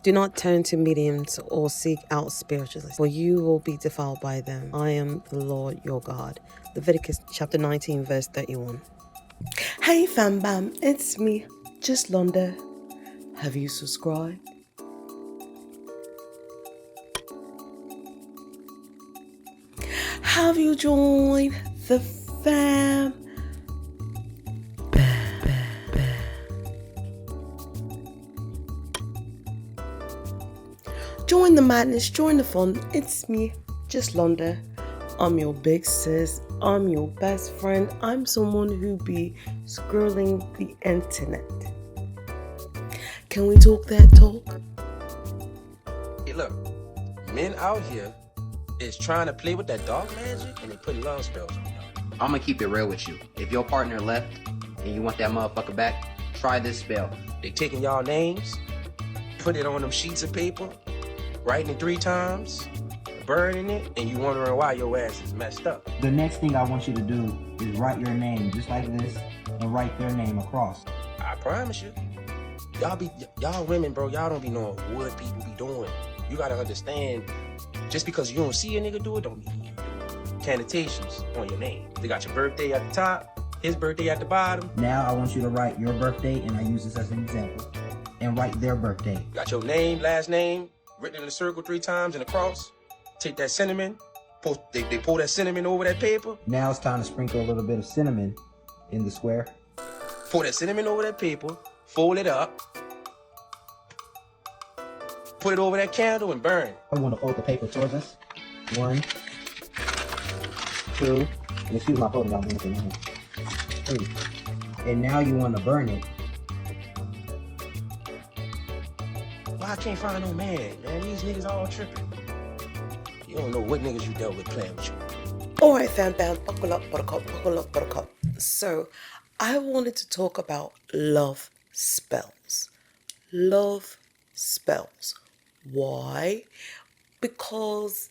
Do not turn to mediums or seek out spiritualists, for you will be defiled by them. I am the Lord your God. Leviticus chapter 19, verse 31. Hey fam bam, it's me, Juslonda. Have you subscribed? Have you joined the fam? Join the madness, join the fun. It's me, Juslonda. I'm your big sis. I'm your best friend. I'm someone who be scrolling the internet. Can we talk that talk? Hey, look, men out here is trying to play with that dark magic and they putting love spells on y'all. I'm gonna keep it real with you. If your partner left and you want that motherfucker back, try this spell. They taking y'all names, put it on them sheets of paper, writing it 3 times, burning it, and you wondering why your ass is messed up. The next thing I want you to do is write your name just like this and write their name across. I promise you. Y'all women, bro, y'all don't be knowing what people be doing. You gotta understand, just because you don't see a nigga do it, don't mean you do it. Connotations on your name. They got your birthday at the top, his birthday at the bottom. Now I want you to write your birthday, and I use this as an example, and write their birthday. You got your name, last name, written in a circle 3 times and a cross. Take that cinnamon, they pour that cinnamon over that paper. Now it's time to sprinkle a little bit of cinnamon in the square. Pour that cinnamon over that paper, fold it up, put it over that candle and burn. I want to fold the paper towards us. 1, 2, excuse my folding, I'm moving in here. 3. And now you want to burn it. Why I can't find no man? These niggas all tripping. You don't know what niggas you dealt with playing with you. Alright fam bam, buckle up buttercup, buckle up buttercup. So, I wanted to talk about love spells. Love spells. Why? Because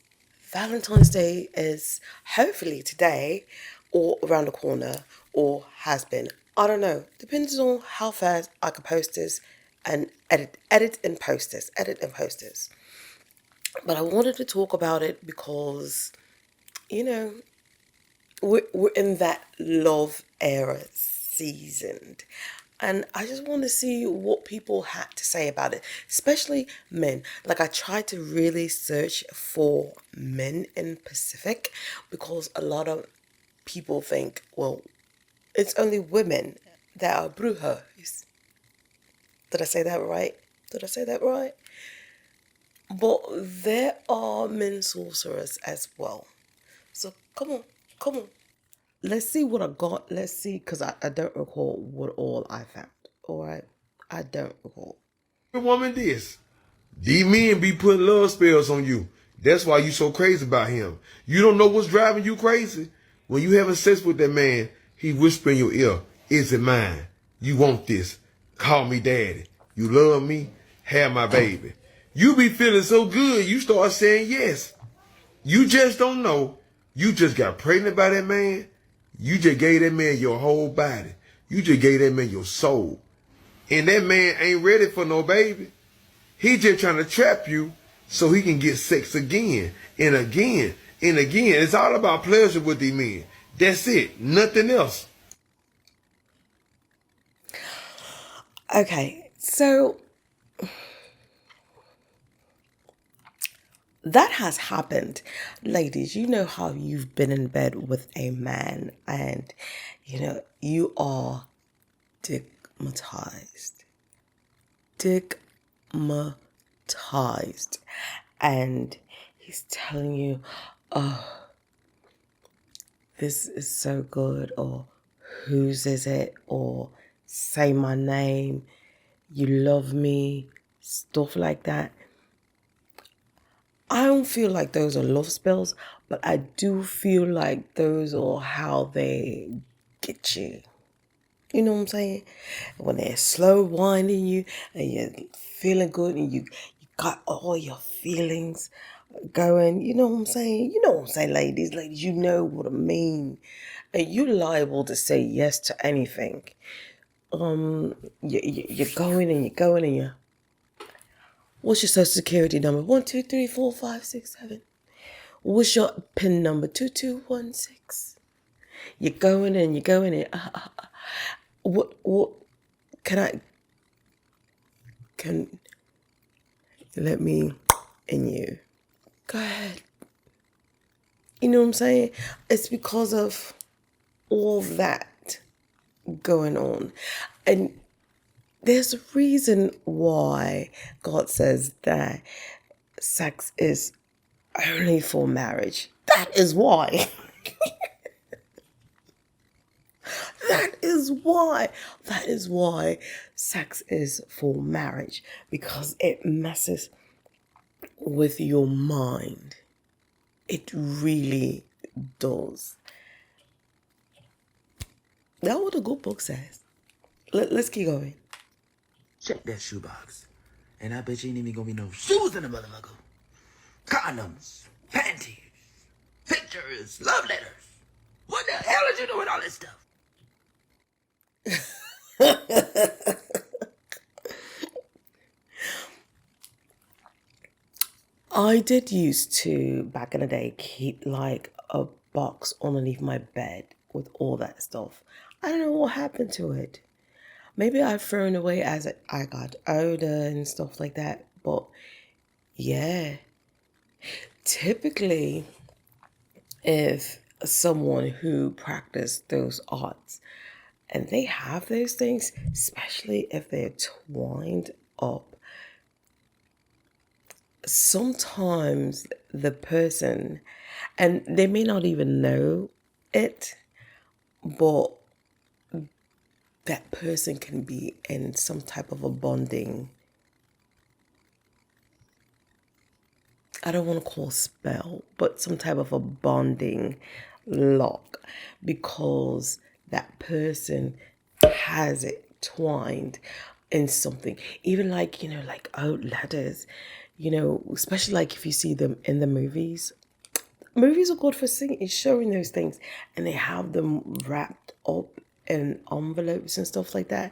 Valentine's Day is hopefully today or around the corner or has been. I don't know. Depends on how fast I can post this and edit and post this. But I wanted to talk about it because, you know, we're in that love era seasoned. And I just want to see what people had to say about it, especially men. Like, I tried to really search for men in Pacific because a lot of people think, well, it's only women that are brujas. Did I say that right? But there are men sorcerers as well. So come on. Let's see what I got. Let's see, because I don't recall what all I found. Alright? I don't recall. Woman, these men be putting love spells on you. That's why you so crazy about him. You don't know what's driving you crazy? When you having sex with that man, he whisper in your ear, is it mine? You want this? Call me daddy. You love me? Have my baby. You be feeling so good, you start saying yes. You just don't know. You just got pregnant by that man. You just gave that man your whole body. You just gave that man your soul. And that man ain't ready for no baby. He just trying to trap you so he can get sex again and again and again. It's all about pleasure with these men. That's it. Nothing else. Okay, so that has happened. Ladies, you know how you've been in bed with a man and, you know, you are dickmatized. And he's telling you, oh, this is so good, or whose is it, or say my name, you love me, stuff like that. I don't feel like those are love spells, but I do feel like those are how they get you. You know what I'm saying? When they're slow winding you and you're feeling good and you got all your feelings going. You know what I'm saying? You know what I'm saying, ladies? Ladies, you know what I mean. And you're liable to say yes to anything. You're going and you're going and you're... What's your social security number? 1 2 3 4 5 6 7. What's your PIN number? 2216. You're going in. You're going in. What? Can let me in you? Go ahead. You know what I'm saying? It's because of all that going on, and there's a reason why God says that sex is only for marriage. That is why. That is why. That is why sex is for marriage, because it messes with your mind. It really does. That's what the good book says. Let's keep going. Check that shoebox. And I bet you ain't even gonna be no shoes in the motherfucker. Condoms, panties, pictures, love letters. What the hell did you do with all this stuff? I did used to, back in the day, keep like a box underneath my bed with all that stuff. I don't know what happened to it. Maybe I've thrown away as I got older and stuff like that. But yeah, typically, if someone who practiced those arts and they have those things, especially if they're twined up, sometimes the person, and they may not even know it, but that person can be in some type of a bonding, I don't want to call spell, but some type of a bonding lock, because that person has it twined in something. Even like, like old letters, especially like if you see them in the movies. Movies are good for showing those things, and they have them wrapped up in envelopes and stuff like that.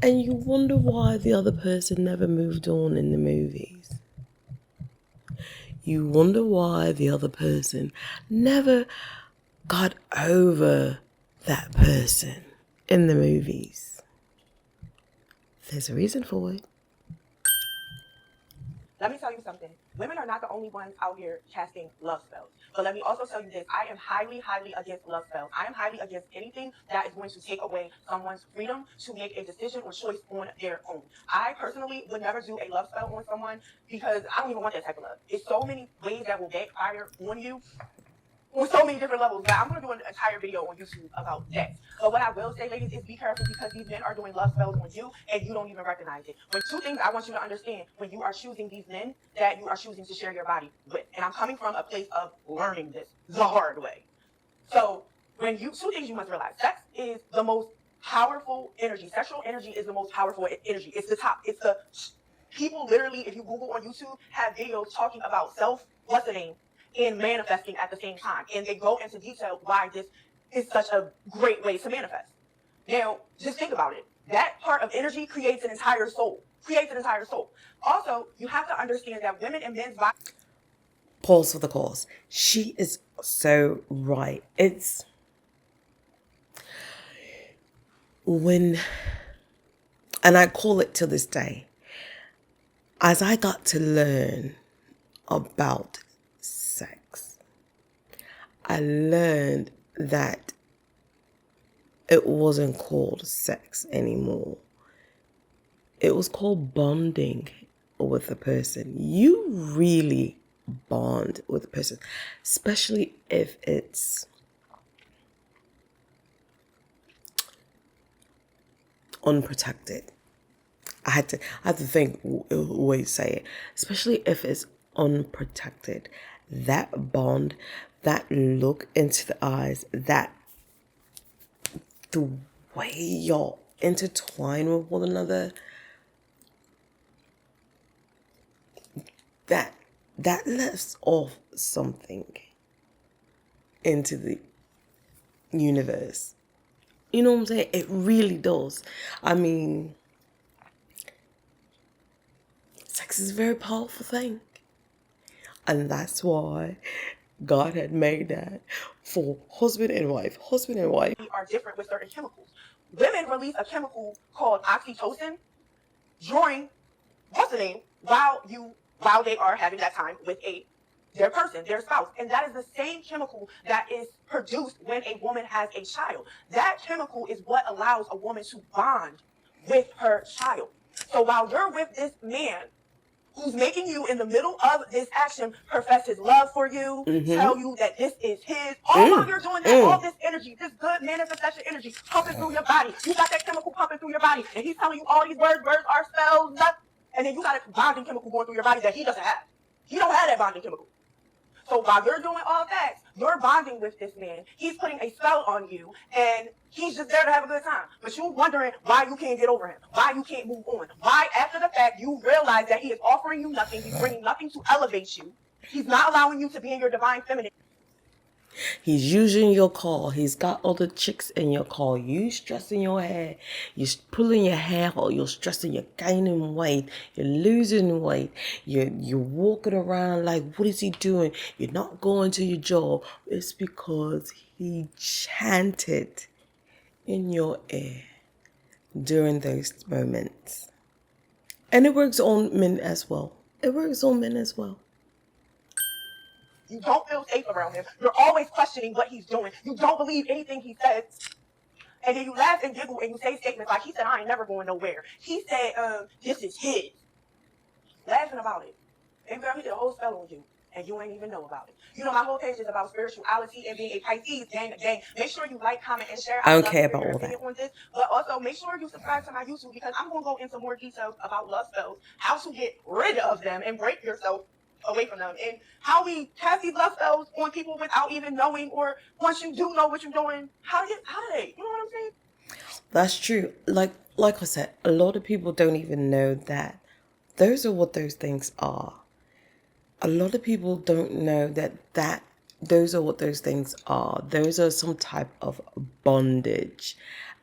And you wonder why the other person never moved on in the movies. You wonder why the other person never got over that person in the movies. There's a reason for it. Let me tell you something. Women are not the only ones out here casting love spells. But let me also tell you this. I am highly, highly against love spells. I am highly against anything that is going to take away someone's freedom to make a decision or choice on their own. I personally would never do a love spell on someone because I don't even want that type of love. It's so many ways that will backfire on you on so many different levels. But I'm going to do an entire video on YouTube about that. But what I will say, ladies, is be careful, because these men are doing love spells on you and you don't even recognize it. But two things I want you to understand when you are choosing these men that you are choosing to share your body with. And I'm coming from a place of learning this the hard way. So two things you must realize. Sex is the most powerful energy. Sexual energy is the most powerful energy. It's the top. People literally, if you Google on YouTube, have videos talking about what's the name, and manifesting at the same time. And they go into detail why this is such a great way to manifest. Now, just think about it. That part of energy creates an entire soul. Also, you have to understand that women and men's bodies... Pause for the cause. She is so right. It's when, and I call it to this day, as I got to learn about sex, I learned that it wasn't called sex anymore. It was called bonding with a person. You really bond with a person, especially if it's unprotected. I had to think way to say it, especially if it's unprotected. That bond, that look into the eyes, the way you're intertwined with one another, that lets off something into the universe. You know what I'm saying? It really does. I mean, sex Sex is a very powerful thing. And that's why God had made that for husband and wife. Husband and wife. Are different with certain chemicals. Women release a chemical called oxytocin during what's the name while they are having that time with their person, their spouse. And that is the same chemical that is produced when a woman has a child. That chemical is what allows a woman to bond with her child. So while you're with this man who's making you in the middle of this action profess his love for you, tell you that this is his, all while you're doing that, all this energy, this good manifestation energy pumping through your body. You got that chemical pumping through your body, and he's telling you all these words are spells, and then you got a bonding chemical going through your body that he doesn't have. He don't have that bonding chemical. So while you're doing all that, you're bonding with this man. He's putting a spell on you, and he's just there to have a good time. But you're wondering why you can't get over him, why you can't move on, why after the fact you realize that he is offering you nothing, he's bringing nothing to elevate you. He's not allowing you to be in your divine feminine. He's using your car. He's got other chicks in your car. You stressing your hair. You're pulling your hair out. You're stressing. You're gaining weight. You're losing weight. You're walking around like, what is he doing? You're not going to your job. It's because he chanted in your ear during those moments. And it works on men as well. It works on men as well. You don't feel safe around him. You're always questioning what he's doing. You don't believe anything he says. And then you laugh and giggle and you say statements like, he said, I ain't never going nowhere. He said, this is his. Laughing about it. And girl, he did a whole spell on you. And you ain't even know about it. You know, my whole page is about spirituality and being a Pisces. Gang. Make sure you like, comment, and share. I don't care about all that. On this. But also, make sure you subscribe to my YouTube because I'm going to go into more details about love spells, how to get rid of them and break yourself away from them, and how we cast these love spells on people without even knowing, or once you do know what you're doing, how do they? You know what I'm saying? That's true. Like I said, a lot of people don't even know that those are what those things are. A lot of people don't know that those are what those things are. Those are some type of bondage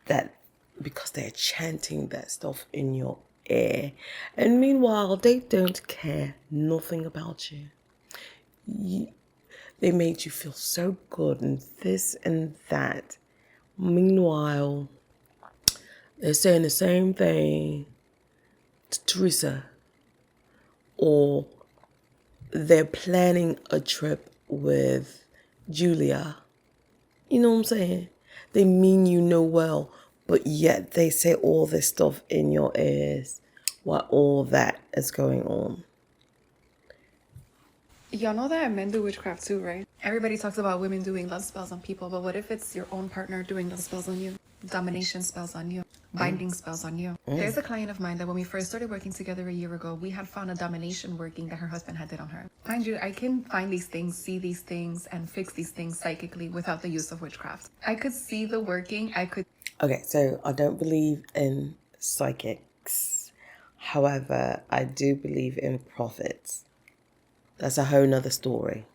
that because they're chanting that stuff in your ear. And meanwhile, they don't care nothing about you. They made you feel so good and this and that. Meanwhile, they're saying the same thing to Teresa, or they're planning a trip with Julia. You know what I'm saying? They mean you no well, but yet they say all this stuff in your ears while all that is going on. Y'all know that men do witchcraft too, right? Everybody talks about women doing love spells on people, but what if it's your own partner doing love spells on you? Domination spells on you? Binding spells on you? There's a client of mine that when we first started working together a year ago, we had found a domination working that her husband had did on her. Mind you, I can find these things, see these things, and fix these things psychically without the use of witchcraft. I could see the working, Okay, so I don't believe in psychics. However, I do believe in prophets. That's a whole nother story.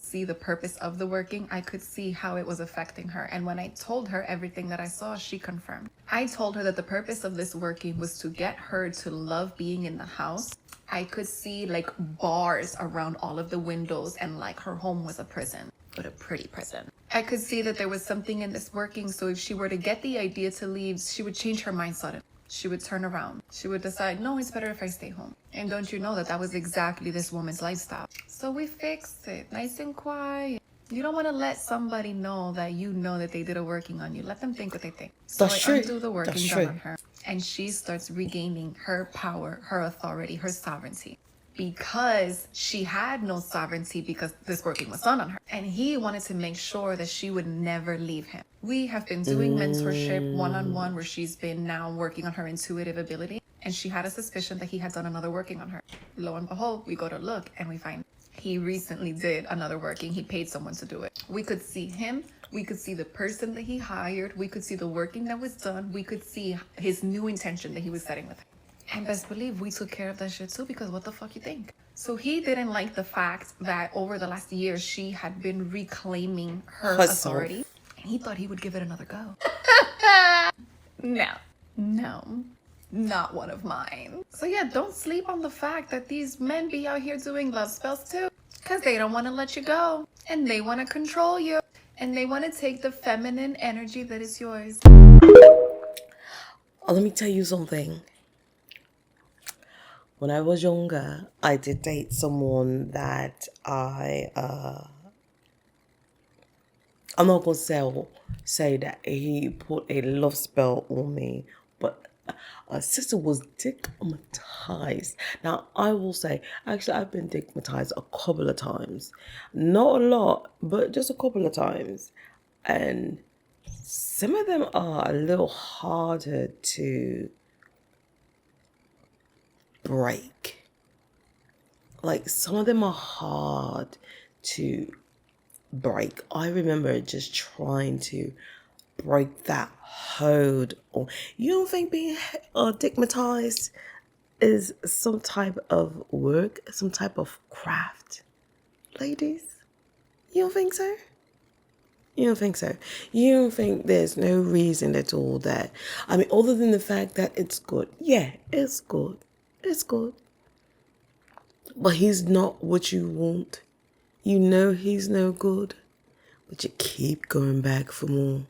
see the purpose of the working. I could see how it was affecting her. And when I told her everything that I saw, she confirmed. I told her that the purpose of this working was to get her to love being in the house. I could see like bars around all of the windows and like her home was a prison, but a pretty prison. I could see that there was something in this working. So if she were to get the idea to leave, she would change her mind suddenly. She would turn around. She would decide, no, it's better if I stay home. And don't you know that that was exactly this woman's lifestyle? So we fixed it, nice and quiet. You don't want to let somebody know that you know that they did a working on you. Let them think what they think. So That's I true. undo the working That's done true. on her. And she starts regaining her power, her authority, her sovereignty. Because she had no sovereignty because this working was done on her. And he wanted to make sure that she would never leave him. We have been doing mentorship one-on-one where she's been now working on her intuitive ability. And she had a suspicion that he had done another working on her. Lo and behold, we go to look and we find he recently did another working. He paid someone to do it. We could see him. We could see the person that he hired. We could see the working that was done. We could see his new intention that he was setting with her. And best believe we took care of that shit too, because what the fuck you think? So he didn't like the fact that over the last year, she had been reclaiming her authority. And he thought he would give it another go. No. not one of mine. So yeah, don't sleep on the fact that these men be out here doing love spells too, because they don't want to let you go, and they want to control you, and they want to take the feminine energy that is yours. Let me tell you something. When I was younger, I did date someone that I'm not gonna say that he put a love spell on me, but our sister was dickmatized. Now I will say, actually, I've been dickmatized a couple of times, not a lot, but just a couple of times, and some of them are a little harder to break. Like some of them are hard to break. I remember just trying to break that hold on. You don't think being stigmatized is some type of work, some type of craft, ladies? You don't think so? You don't think so? You don't think there's no reason at all that, I mean, other than the fact that it's good. Yeah, it's good. It's good. But he's not what you want. You know he's no good, but you keep going back for more.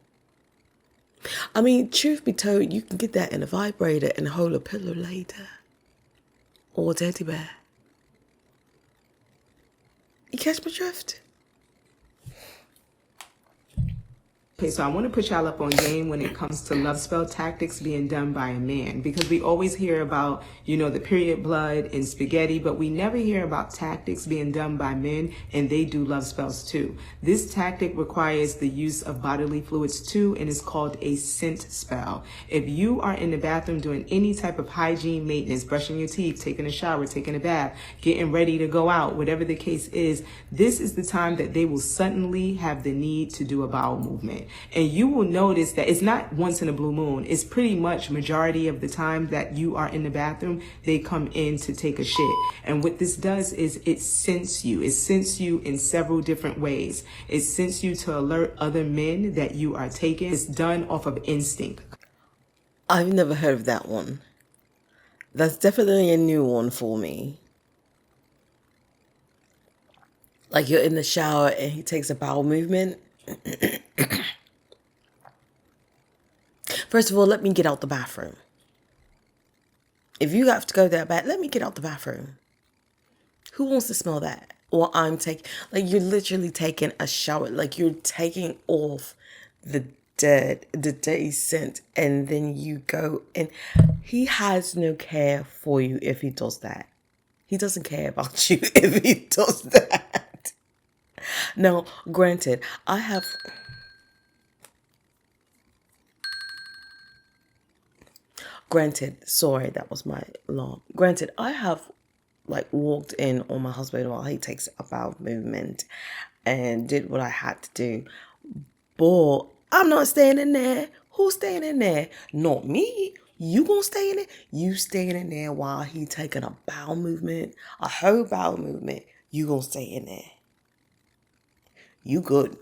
I mean, truth be told, you can get that in a vibrator and hold a pillow later. Or a teddy bear. You catch my drift? Okay, so I want to put y'all up on game when it comes to love spell tactics being done by a man, because we always hear about, the period blood and spaghetti, but we never hear about tactics being done by men, and they do love spells too. This tactic requires the use of bodily fluids too, and is called a scent spell. If you are in the bathroom doing any type of hygiene maintenance, brushing your teeth, taking a shower, taking a bath, getting ready to go out, whatever the case is, this is the time that they will suddenly have the need to do a bowel movement. And you will notice that it's not once in a blue moon. It's pretty much majority of the time that you are in the bathroom, they come in to take a shit. And what this does is it scents you. It scents you in several different ways. It scents you to alert other men that you are taken. It's done off of instinct. I've never heard of that one. That's definitely a new one for me. Like you're in the shower and he takes a bowel movement. First of all, let me get out the bathroom. If you have to go that bad, let me get out the bathroom. Who wants to smell that? Or I'm taking, like you're literally taking a shower, like you're taking off the dirty scent, and then you go and he has no care for you if he does that. He doesn't care about you if he does that. Now, granted, sorry, that was my alarm. Granted, I have like walked in on my husband while he takes a bowel movement and did what I had to do. But I'm not staying in there. Who's staying in there? Not me. You gonna stay in there? You staying in there while he taking a bowel movement, a whole bowel movement. You gonna stay in there. You good.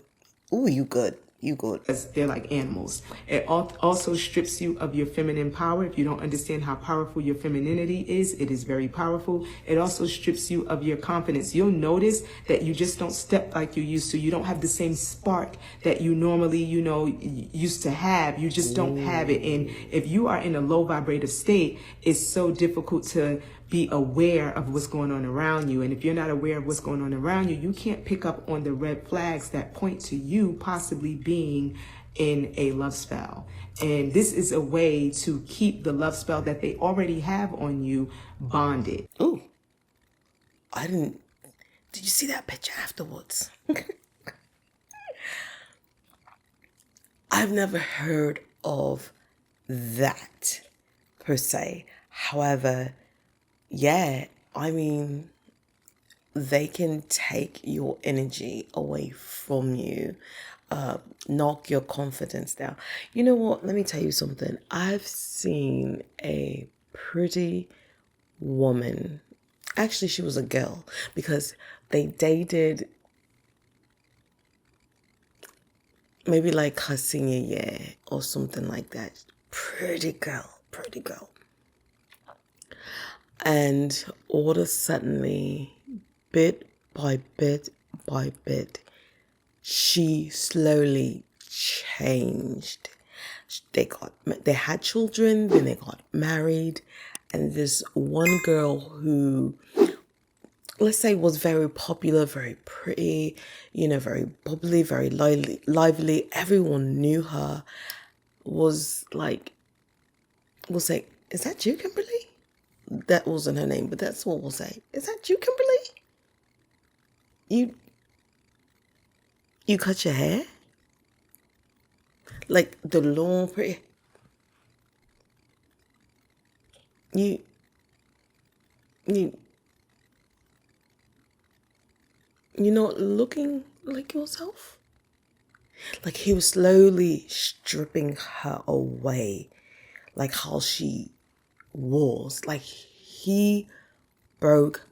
Ooh, you good. You good. They're like animals. It also strips you of your feminine power. If you don't understand how powerful your femininity is, it is very powerful. It also strips you of your confidence. You'll notice that you just don't step like you used to. You don't have the same spark that you normally, used to have. You just don't have it. And if you are in a low vibrative state, it's so difficult to be aware of what's going on around you. And if you're not aware of what's going on around you, you can't pick up on the red flags that point to you possibly being in a love spell. And this is a way to keep the love spell that they already have on you bonded. Ooh. Did you see that picture afterwards? I've never heard of that per se. However, yeah, I mean, they can take your energy away from you, knock your confidence down. You know what? Let me tell you something. I've seen a pretty woman. Actually, she was a girl because they dated maybe like her senior year or something like that. Pretty girl. And all of a suddenly, bit by bit by bit, she slowly changed. They had children, then they got married, and this one girl who, let's say, was very popular, very pretty, very bubbly, very lively. Everyone knew her. Was like, we'll say, is that you, Kimberly? That wasn't her name, but that's what we'll say. Is that you, Kimberly? You cut your hair? Like the long pretty. You you you're not looking like yourself? Like he was slowly stripping her away, like how she was. Like he broke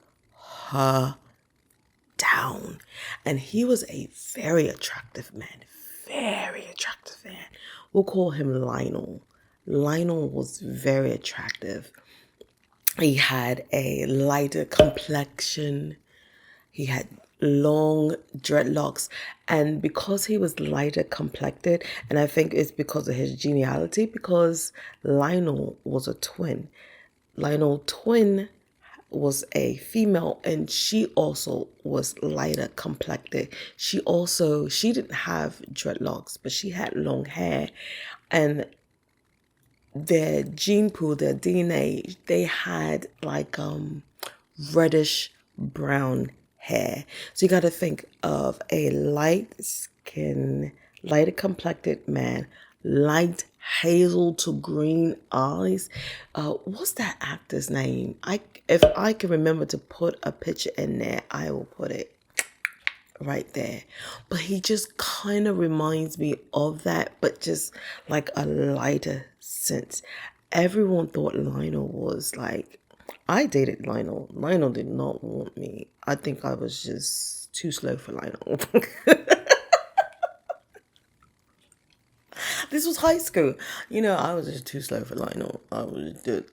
her down. And he was a very attractive man. Very attractive man. We'll call him Lionel. Lionel was very attractive. He had a lighter complexion. He had long dreadlocks. And because he was lighter complected, and I think it's because of his geniality, because Lionel was a twin. Lionel twin was a female, and she also was lighter complected. She didn't have dreadlocks, but she had long hair. And their gene pool, their DNA, they had like reddish brown hair. So you got to think of a lighter complected man, light hazel to green eyes. What's that actor's name? If I can remember to put a picture in there, I will put it right there. But he just kind of reminds me of that, but just like a lighter sense. Everyone thought Lionel was like, I dated Lionel. Lionel did not want me. I think I was just too slow for Lionel. This was high school. I was just too slow for Lionel. I was just...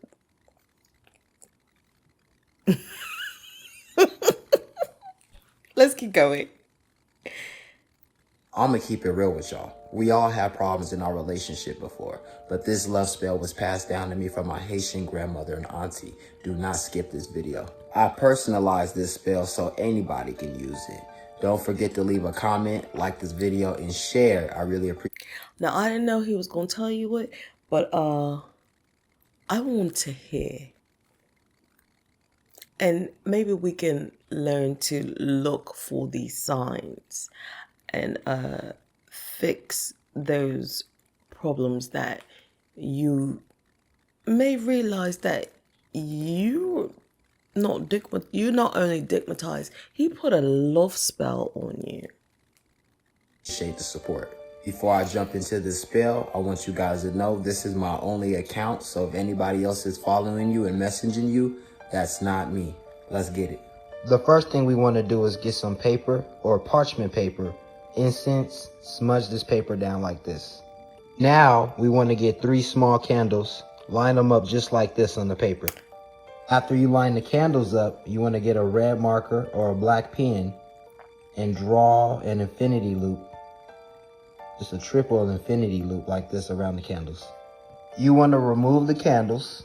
Let's keep going. I'ma keep it real with y'all. We all had problems in our relationship before, but this love spell was passed down to me from my Haitian grandmother and auntie. Do not skip this video. I personalized this spell so anybody can use it. Don't forget to leave a comment, like this video, and share. I really appreciate it. Now, I didn't know he was going to tell you it, but I want to hear. And maybe we can learn to look for these signs and fix those problems that you may realize that you're not only dickmatized, he put a love spell on you. Appreciate the support. Before I jump into this spell, I want you guys to know this is my only account, so if anybody else is following you and messaging you, that's not me. Let's get it. The first thing we want to do is get some paper or parchment paper, incense, smudge this paper down like this. Now we want to get 3 small candles, line them up just like this on the paper. After you line the candles up, you want to get a red marker or a black pen and draw an infinity loop. Just a triple infinity loop like this around the candles. You want to remove the candles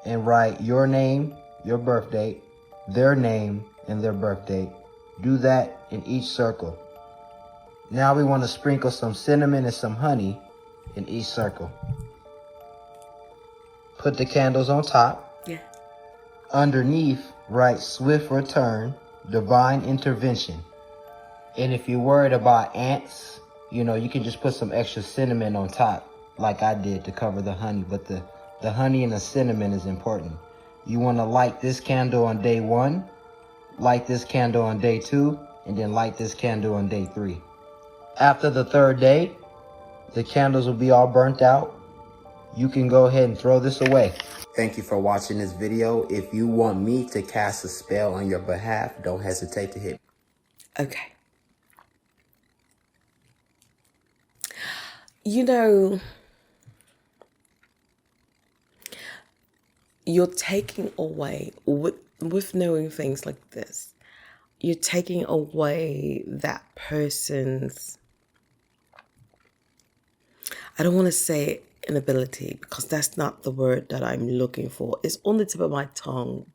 and write your name, your birth date, their name, and their birth date. Do that in each circle. Now we want to sprinkle some cinnamon and some honey in each circle. Put the candles on top. Yeah. Underneath, write swift return, divine intervention. And if you're worried about ants, you can just put some extra cinnamon on top, like I did to cover the honey. But the honey and the cinnamon is important. You want to light this candle on day 1, light this candle on day 2, and then light this candle on day 3. After the 3rd day, the candles will be all burnt out. You can go ahead and throw this away. Thank you for watching this video. If you want me to cast a spell on your behalf, don't hesitate to hit. Okay. you're taking away, with knowing things like this, you're taking away that person's, I don't want to say inability, because that's not the word that I'm looking for. It's on the tip of my tongue.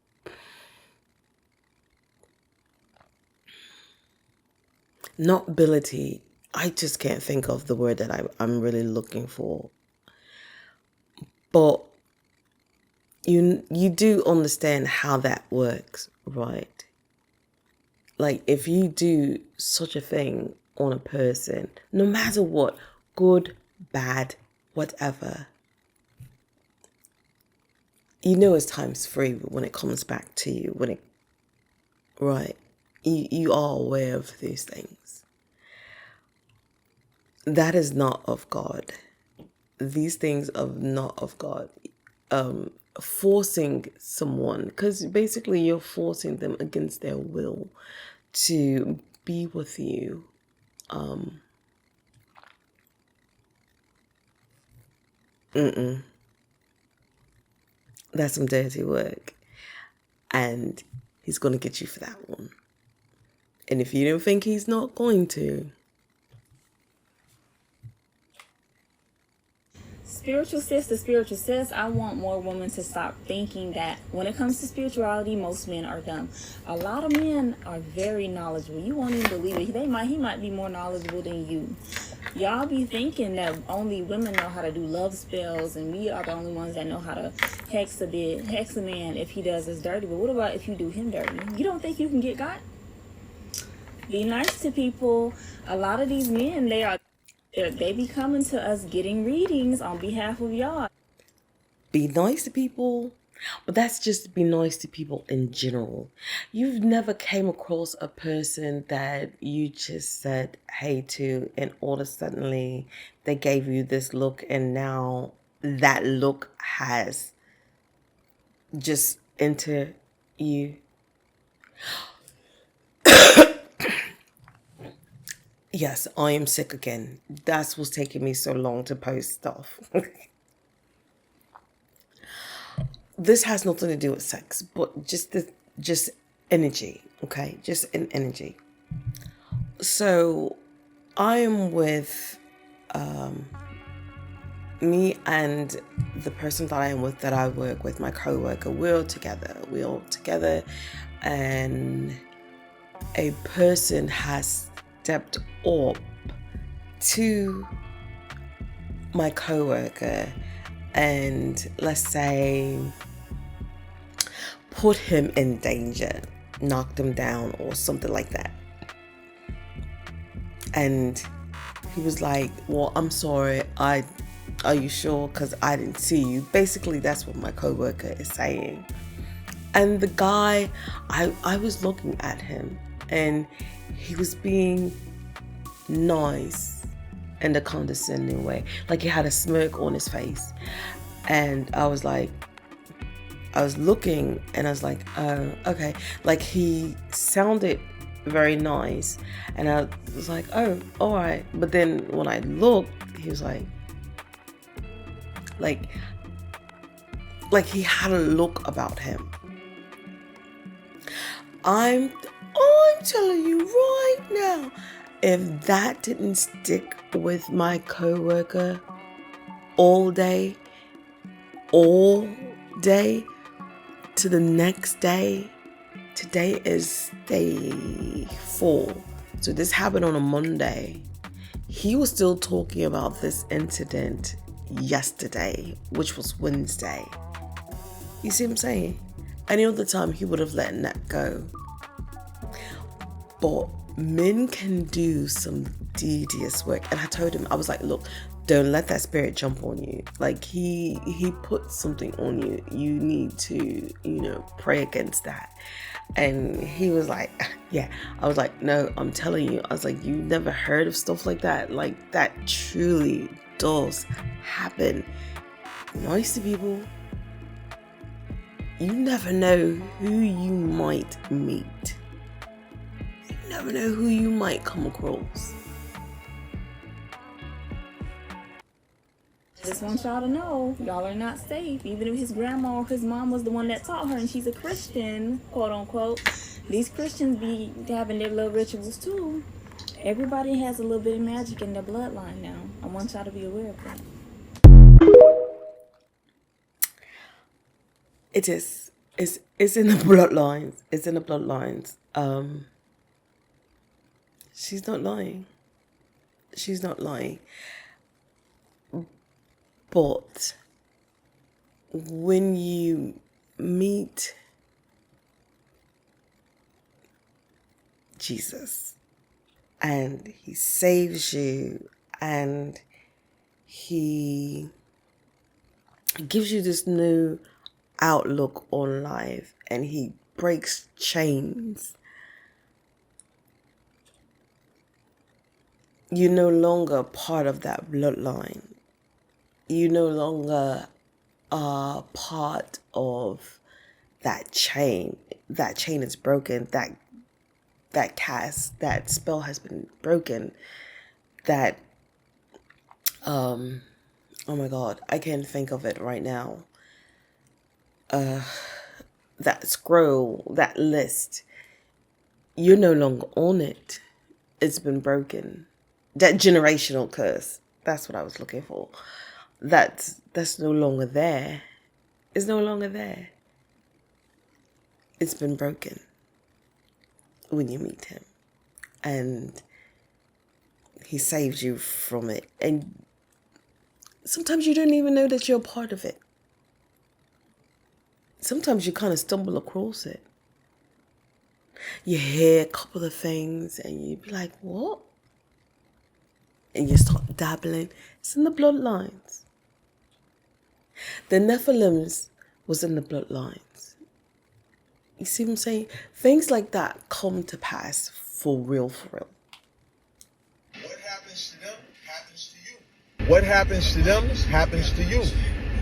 Not ability. I just can't think of the word that I'm really looking for. But you do understand how that works, right? Like, if you do such a thing on a person, no matter what, good, bad, whatever, you know it's times three when it comes back to you, right? You are aware of these things. That is not of God. These things are not of God. Forcing someone, because basically you're forcing them against their will to be with you. That's some dirty work. And he's going to get you for that one. And if you don't think he's not going to, Spiritual sis to spiritual sis, I want more women to stop thinking that when it comes to spirituality, most men are dumb. A lot of men are very knowledgeable. You won't even believe it. He might be more knowledgeable than you. Y'all be thinking that only women know how to do love spells and we are the only ones that know how to hex a man if he does us dirty. But what about if you do him dirty? You don't think you can get got? Be nice to people. A lot of these men, they be coming to us getting readings on behalf of y'all. be nice to people. But that's just be nice to people in general. You've never came across a person that you just said hey to, and all of a sudden they gave you this look, and now that look has just entered you. Yes, I am sick again. That's what's taking me so long to post stuff. This has nothing to do with sex, but just energy, okay? Just an energy. So I am with me and the person that I am with, that I work with, my co-worker. We're all together, and a person has stepped up to my co-worker and, let's say, put him in danger, knocked him down or something like that. And he was like, well, I'm sorry, are you sure? Because I didn't see you. Basically, that's what my co-worker is saying. And the guy, I was looking at him and he was being nice in a condescending way. Like, he had a smirk on his face. And I was looking and I was like, oh, okay. Like, he sounded very nice. And I was like, oh, all right. But then when I looked, he was like he had a look about him. I'm telling you right now, if that didn't stick with my co-worker all day to the next day. Today is day 4. So this happened on a Monday. He was still talking about this incident yesterday, which was Wednesday. You see what I'm saying? Any other time he would have let that go. But men can do some devious work. And I told him, I was like, look, don't let that spirit jump on you. Like, he put something on you. You need to, pray against that. And he was like, yeah. I was like, no, I'm telling you. I was like, you never heard of stuff like that? Like, that truly does happen. Nice to people. You never know who you might meet. You never know who you might come across. Just want y'all to know, y'all are not safe. Even if his grandma or his mom was the one that taught her and she's a Christian, quote unquote, these Christians be having their little rituals too. Everybody has a little bit of magic in their bloodline now. I want y'all to be aware of that. It is. It's in the bloodlines. It's in the bloodlines. She's not lying. She's not lying. But when you meet Jesus and he saves you and he gives you this new outlook on life and he breaks chains, you're no longer part of that bloodline. You no longer are part of that chain. That chain is broken. That cast, that spell has been broken. That oh my God, I can't think of it right now. That scroll, that list, you're no longer on it. It's been broken. That generational curse, that's what I was looking for. That's no longer there. It's no longer there. It's been broken when you meet him. And he saves you from it. And sometimes you don't even know that you're a part of it. Sometimes you kind of stumble across it. You hear a couple of things and you be like, what? And you start dabbling. It's in the bloodlines. The Nephilims was in the bloodlines. You see what I'm saying? Things like that come to pass for real, for real. What happens to them happens to you. What happens to them happens to you.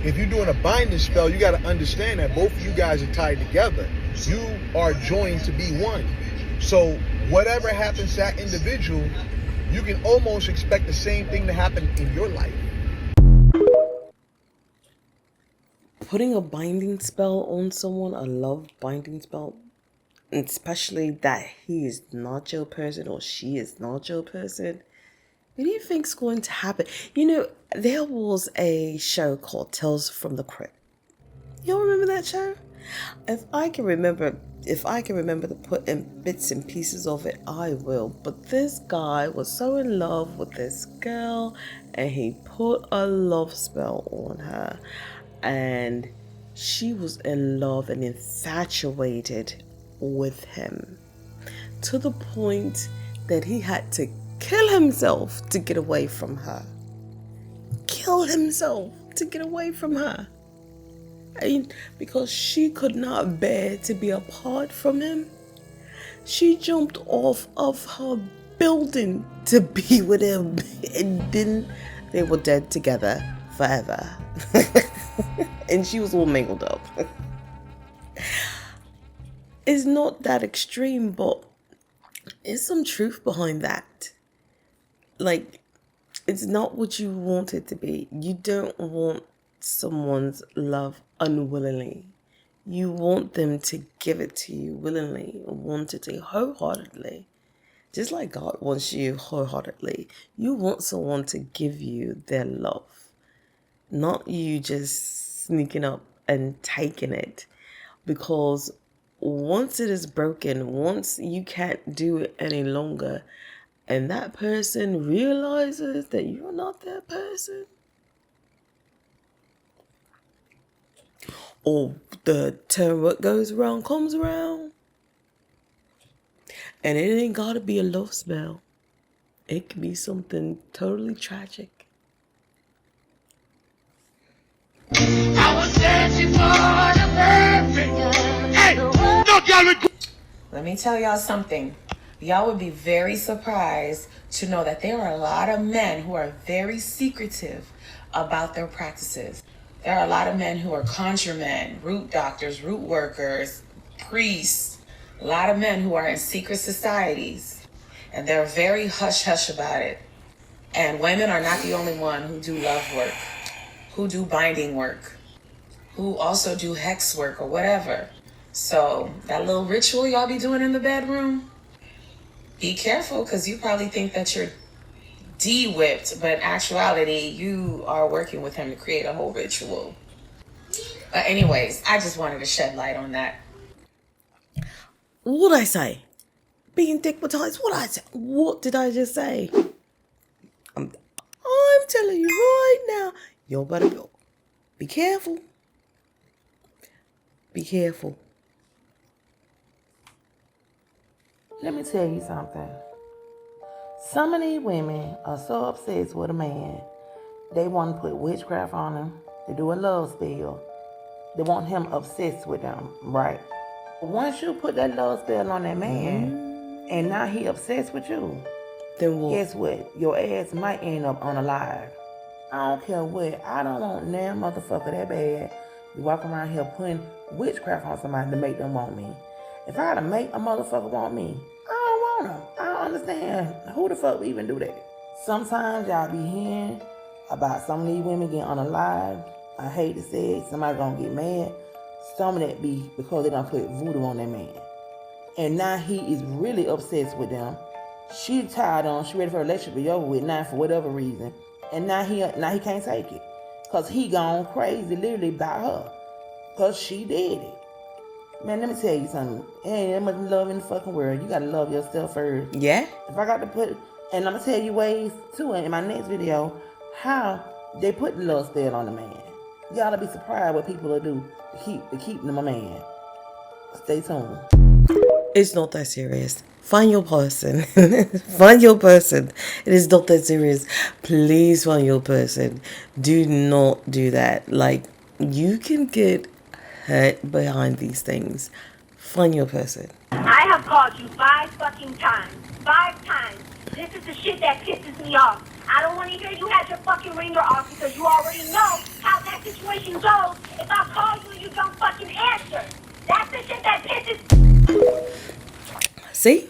If you're doing a binding spell, you got to understand that both of you guys are tied together. You are joined to be one. So whatever happens to that individual, you can almost expect the same thing to happen in your life. Putting a binding spell on someone, a love binding spell, especially that he is not your person or she is not your person, what do you think's going to happen? You know, there was a show called Tales from the Crypt. Y'all remember that show? If I can remember to put in bits and pieces of it, I will. But this guy was so in love with this girl and he put a love spell on her. And she was in love and infatuated with him to the point that he had to kill himself to get away from her. Kill himself to get away from her. And because she could not bear to be apart from him, she jumped off of her building to be with him. And then they were dead together forever. And she was all mangled up. It's not that extreme, but there's some truth behind that. Like, it's not what you want it to be. You don't want someone's love unwillingly. You want them to give it to you willingly, want it to wholeheartedly. Just like God wants you wholeheartedly. You want someone to give you their love. Not you just sneaking up and taking it. Because once it is broken, once you can't do it any longer, and that person realizes that you're not that person, or the term what goes around comes around, and it ain't gotta be a love spell. It can be something totally tragic. I was searching for the perfect. Hey, look, y'all. Let me tell y'all something. Y'all would be very surprised to know that there are a lot of men who are very secretive about their practices. There are a lot of men who are conjuremen, root doctors, root workers, priests, a lot of men who are in secret societies, and they're very hush-hush about it. And women are not the only one who do love work. who do binding work, who also do hex work or whatever. So that little ritual y'all be doing in the bedroom, be careful, because you probably think that you're de-whipped, but in actuality, you are working with him to create a whole ritual. But anyways, I just wanted to shed light on that. What'd I say? Being dickmatized? What did I just say? I'm telling you right now, y'all better be careful. Be careful. Let me tell you something. Some of these women are so obsessed with a man, they want to put witchcraft on him. They do a love spell. They want him obsessed with them, right? Once you put that love spell on that man, and now he obsessed with you, then what? Guess what? Your ass might end up unalive. I don't care what. I don't want damn motherfucker that bad. You walk around here putting witchcraft on somebody to make them want me. If I had to make a motherfucker want me, I don't want them. I don't understand who the fuck would even do that. Sometimes y'all be hearing about some of these women getting unalive. I hate to say it, somebody gonna get mad. Some of that be because they done put voodoo on that man. And now he is really obsessed with them. She tired on, she ready for a relationship to be over with now for whatever reason. And now he can't take it. Cause he gone crazy literally about her. Cause she did it. Man, let me tell you something. Ain't that much love in the fucking world. You gotta love yourself first. Yeah? If I got to put, and I'm gonna tell you ways too in my next video, how they put the love spell on the man. Y'all be surprised what people will do to keep them a man. Stay tuned. It's not that serious. Find your person. Find your person. It is not that serious. Please find your person. Do not do that. Like, you can get hurt behind these things. Find your person. I have called you 5 fucking times. 5 times. This is the shit that pisses me off. I don't want to hear you had your fucking ringer off because you already know how that situation goes if I call you and you don't fucking answer. That's the shit that pisses. See?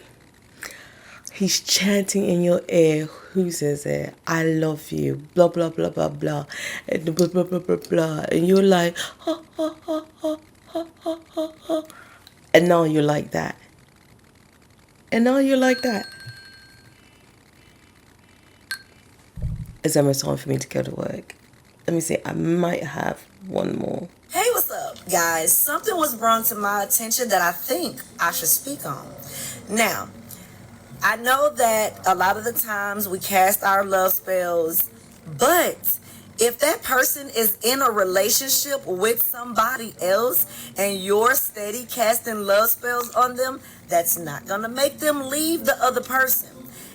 He's chanting in your ear. Who says it? I love you. Blah, blah, blah, blah, blah. And blah, blah, blah, blah, blah. And you're like, ha, ha, ha, ha, ha, ha, ha, ha. And now you're like that. And now you're like that. It's almost time for me to go to work. Let me see. I might have one more. Hey, what's up, guys? Something was brought to my attention that I think I should speak on. Now, I know that a lot of the times we cast our love spells, but if that person is in a relationship with somebody else and you're steady casting love spells on them, that's not going to make them leave the other person.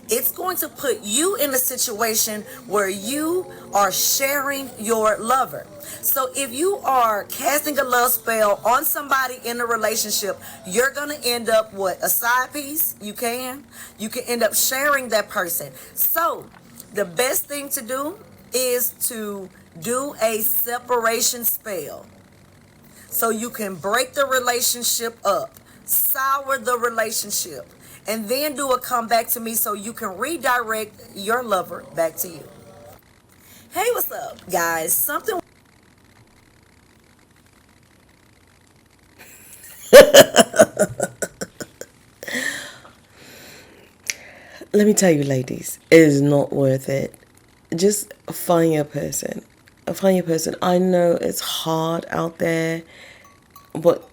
It's going to put you in a situation where you are sharing your lover. So if you are casting a love spell on somebody in a relationship, you're going to end up with a side piece. You can end up sharing that person. So the best thing to do is to do a separation spell. So you can break the relationship up, sour the relationship, and then do a comeback to me so you can redirect your lover back to you. Hey, what's up, guys? Something... Let me tell you, ladies, it is not worth it. Just find your person. Find your person. I know it's hard out there, but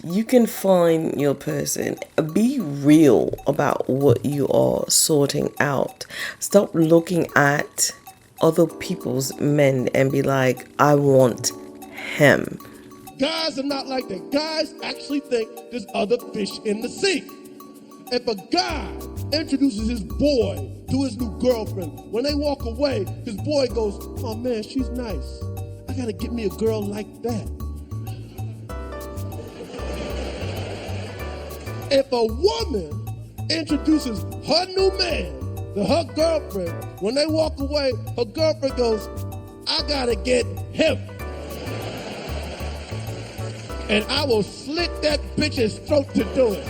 you can find your person. Be real about what you are sorting out. Stop looking at other people's men and be like, I want him. Guys are not like that. Guys actually think there's other fish in the sea. If a guy introduces his boy to his new girlfriend, when they walk away, his boy goes, oh man, she's nice. I gotta get me a girl like that. If a woman introduces her new man to her girlfriend, when they walk away, her girlfriend goes, I gotta get him. And I will slit that bitch's throat to do it.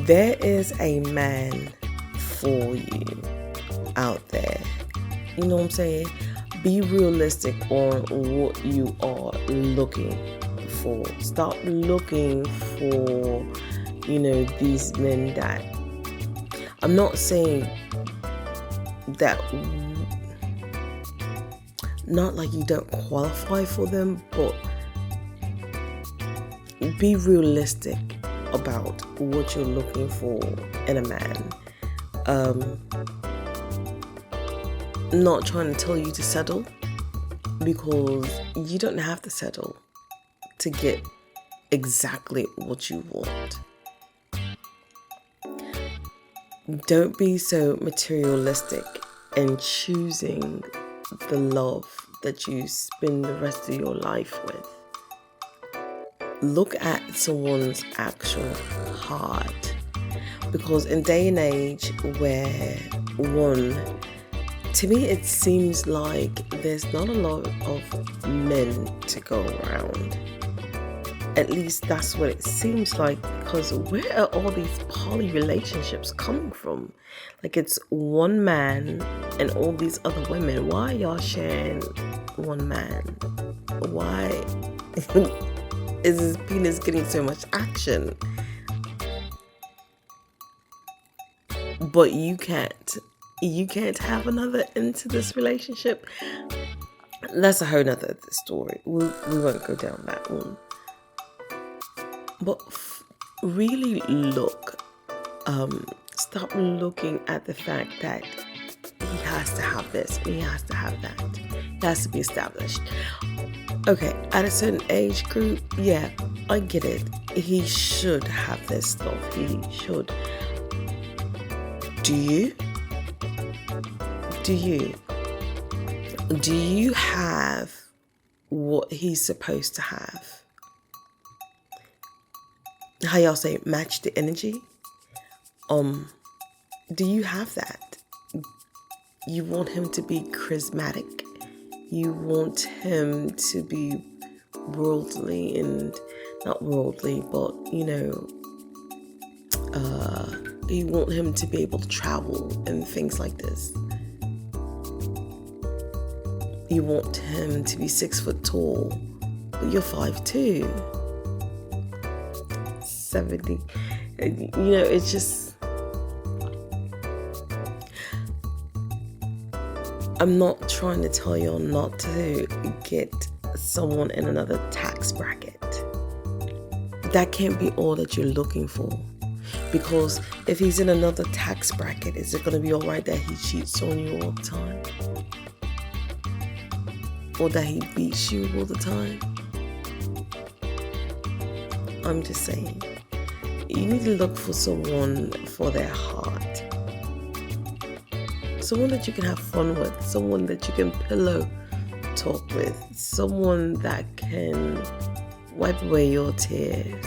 There is a man for you out there. You know what I'm saying? Be realistic on what you are looking for. Stop looking for, these men that, I'm not saying that, not like you don't qualify for them, but be realistic about what you're looking for in a man. Not trying to tell you to settle, because you don't have to settle to get exactly what you want. Don't be so materialistic in choosing the love that you spend the rest of your life with. Look at someone's actual heart, because in day and age where to me, it seems like there's not a lot of men to go around. At least that's what it seems like, because where are all these poly relationships coming from? Like, it's one man and all these other women. Why are y'all sharing one man? Why is his penis getting so much action? But you can't have another into this relationship. That's a whole nother story. We won't go down that one. But really look, stop looking at the fact that he has to have this, he has to have that. It has to be established. Okay, at a certain age group, yeah, I get it. He should have this stuff. He should. Do you? Do you have what he's supposed to have? How y'all say, match the energy? Do you have that? You want him to be charismatic. You want him to be worldly, and not worldly, but you want him to be able to travel and things like this. You want him to be 6 foot tall, but you're 5'2", 70. It's just, I'm not trying to tell y'all not to get someone in another tax bracket. That can't be all that you're looking for. Because if he's in another tax bracket, is it going to be all right that he cheats on you all the time? Or that he beats you all the time? I'm just saying, you need to look for someone for their heart. Someone that you can have fun with, someone that you can pillow talk with, someone that can wipe away your tears,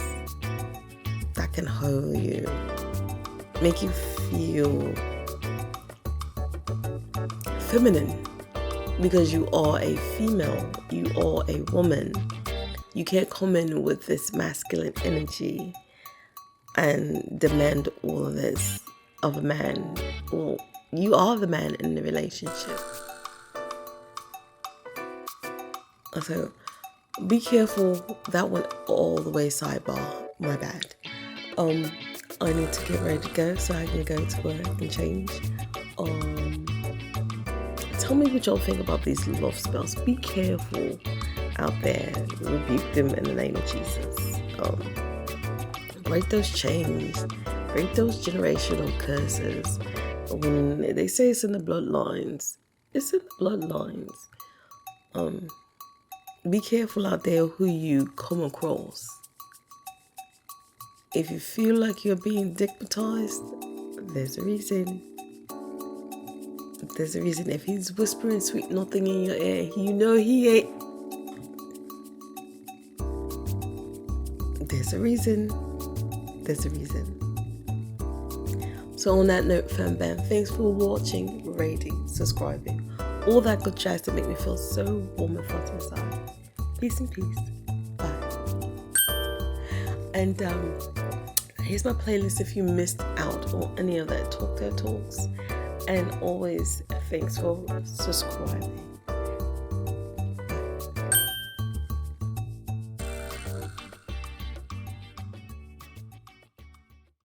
that can hold you, make you feel feminine, because you are a female, you are a woman. You can't come in with this masculine energy and demand all of this of a man. Well, you are the man in the relationship. So be careful. That went all the way sidebar. My bad. I need to get ready to go so I can go to work and change. Tell me what y'all think about these love spells. Be careful out there. Rebuke them in the name of Jesus. Break those chains. Break those generational curses. When they say it's in the bloodlines, it's in the bloodlines. Be careful out there who you come across. If you feel like you're being dickmatized, there's a reason. There's a reason. If he's whispering sweet nothing in your ear, you know he ain't. There's a reason. There's a reason. So on that note, fam bam, thanks for watching, rating, subscribing, all that good jazz to make me feel so warm and fuzzy inside. Peace and peace. Bye. And here's my playlist if you missed out on any of that Talk Their Talks. And always Thanks for subscribing.